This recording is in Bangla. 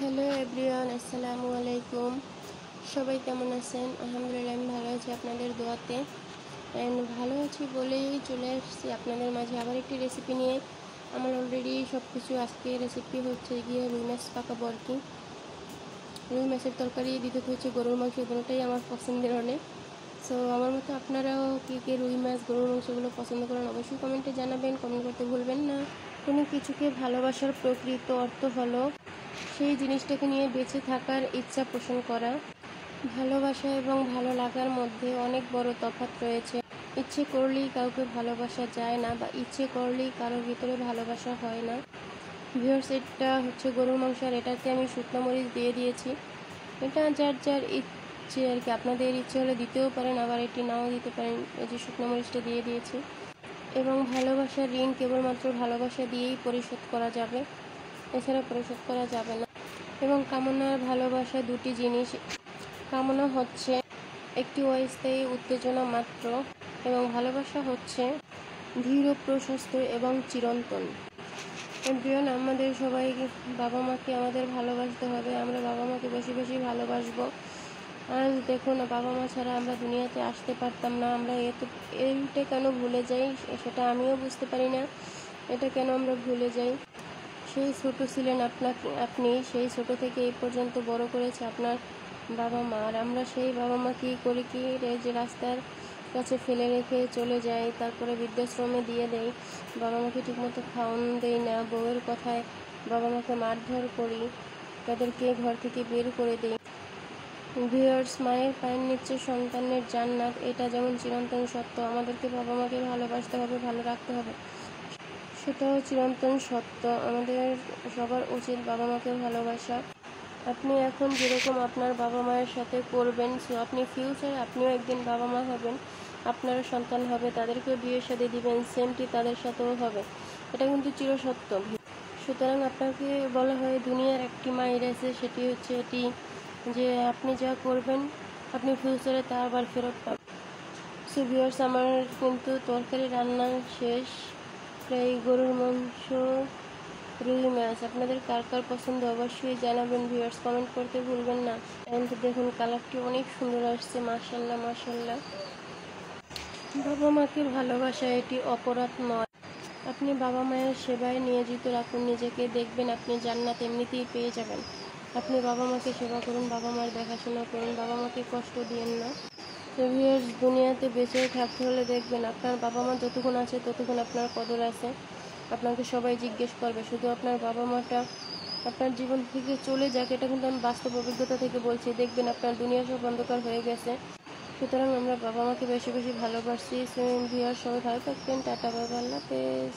হ্যালো এভরিওয়ান, আসসালামু আলাইকুম। সবাই কেমন আছেন? আলহামদুলিল্লাহ আমি ভালো আছি আপনাদের দোয়াতে। ভালো আছি বলেই চলে আসছি আপনাদের মাঝে আবার একটি রেসিপি নিয়ে। আমার অলরেডি সব কিছু আজকে রেসিপি হচ্ছে গিয়ে রুই মাছ পাকাবো আর কি। রুই মাছের তরকারি দিতে হচ্ছে গরুর মাংস, দুটোটাই আমার পছন্দের অনেক। সো আমার মতো আপনারাও কে রুই মাছ গরুর মাংসগুলো পছন্দ করেন অবশ্যই কমেন্টে জানাবেন, কমেন্ট করতে ভুলবেন না। কোনো কিছুকে ভালোবাসার প্রকৃত অর্থ হলো সেই জিনিসটাকে নিয়ে বেঁচে থাকার ইচ্ছা পোষণ করা। ভালোবাসা এবং ভালো লাগার মধ্যে অনেক বড় তফাৎ রয়েছে। ইচ্ছে করলেই কাউকে ভালোবাসা যায় না, বা ইচ্ছে করলেই কারোর ভিতরে ভালোবাসা হয় না। ভিউয়ার্স, এটা হচ্ছে গরুর মাংস, আর এটাতে আমি শুকনো মরিচ দিয়ে দিয়েছি। এটা যার যার ইচ্ছে আর কি, আপনাদের ইচ্ছে হলে দিতেও পারেন, আবার এটি নাও দিতে পারেন। এই যে শুকনো মরিচটা দিয়ে দিয়েছি। এবং ভালোবাসার ঋণ কেবলমাত্র ভালোবাসা দিয়েই পরিশোধ করা যাবে, এছাড়া পরিশোধ করা যাবে না। এবং কামনা আর ভালোবাসা দুটি জিনিস। কামনা হচ্ছে একটি অস্থায়ী উত্তেজনা মাত্র, এবং ভালোবাসা হচ্ছে দৃঢ়, প্রশস্ত এবং চিরন্তন। এভরিওয়ান, আমাদের সবাই বাবা মাকে আমাদের ভালোবাসতে হবে। আমরা বাবা মাকে বেশি বেশি ভালোবাসবো। আজ দেখুন, বাবা মা ছাড়া আমরা দুনিয়াতে আসতে পারতাম না। আমরা এইটা কেন ভুলে যাই সেটা আমিও বুঝতে পারি না। এটা কেন আমরা ভুলে যাই? সেই ছোট ছিলেন আপনি, সেই ছোট থেকে এই পর্যন্ত বড় করেছে আপনার বাবা মা। আর আমরা সেই বাবা মা কী করি, যে রাস্তার কাছে ফেলে রেখে চলে যাই, তারপরে বৃদ্ধাশ্রমে দিয়ে দেই। বাবা মাকে ঠিকমতো খাওয়ান দেই না, বউয়ের কথায় বাবা মাকে মারধর করি, তাদেরকে ঘর থেকে বের করে দিই। ভিউয়ার্স, মায়ের পায়ের নিচে সন্তানের জান্নাত, এটা যেমন চিরন্তন সত্য, আমাদেরকে বাবা মাকে ভালোবাসতে হবে, ভালো রাখতে হবে, সেটাও চিরন্তন সত্য। আমাদের সবার উচিত বাবা মাকে ভালোবাসা। আপনি এখন যেরকম আপনার বাবা মায়ের সাথে করবেন, সো আপনি ফিউচারে আপনিও একদিন বাবা মা হবেন, আপনারও সন্তান হবে, তাদেরকেও বিয়ে শাদী দিবেন, সেমটি তাদের সাথেও হবে। এটা কিন্তু চিরসত্য। সুতরাং আপনাকে বলা হয় দুনিয়ার একটি মায়ের আছে, সেটি হচ্ছে এটি যে আপনি যা করবেন আপনি ফিউচারে তা আবার ফেরত পাবেন। সো ভিউয়ার্স, আমার কিন্তু তরকারি রান্না শেষ। প্রায় গরুর মাংস, রুই মাছ, আপনাদের কার কার পছন্দ অবশ্যই জানাবেন। ভিউয়ার্স, কমেন্ট করতে ভুলবেন না। এন্ড দেখুন, কালারটি অনেক সুন্দর আসছে, মাশাল্লাহ মাশাল্লাহ। বাবা মাকে ভালোবাসা এটি অপরাধ নয়। আপনি বাবা মায়ের সেবায় নিয়োজিত রাখুন নিজেকে, দেখবেন আপনি জান্নাত এমনিতেই পেয়ে যাবেন। আপনি বাবা মাকে সেবা করুন, বাবা মার দেখাশোনা করুন, বাবা মাকে কষ্ট দিয়েন না। ভিউয়ার্স, দুনিয়াতে বেঁচে থাকতে হলে দেখবেন আপনার বাবা মা যতক্ষণ আছে ততক্ষণ আপনার কদর আছে। আপনাকে সবাই জিজ্ঞেস করবে, শুধু আপনার বাবা মাটা আপনার জীবন থেকে চলে যাক, এটা কিন্তু আমি বাস্তব অভিজ্ঞতা থেকে বলছি। দেখবেন আপনার দুনিয়া সব অন্ধকার হয়ে গেছে। সুতরাং আমরা বাবা মাকে বেশি বেশি ভালোবাসি। ভিউয়ার্স, সবাই ভালো থাকবেন। টাটা, বাই বাই, আল্লাহ হাফেজ।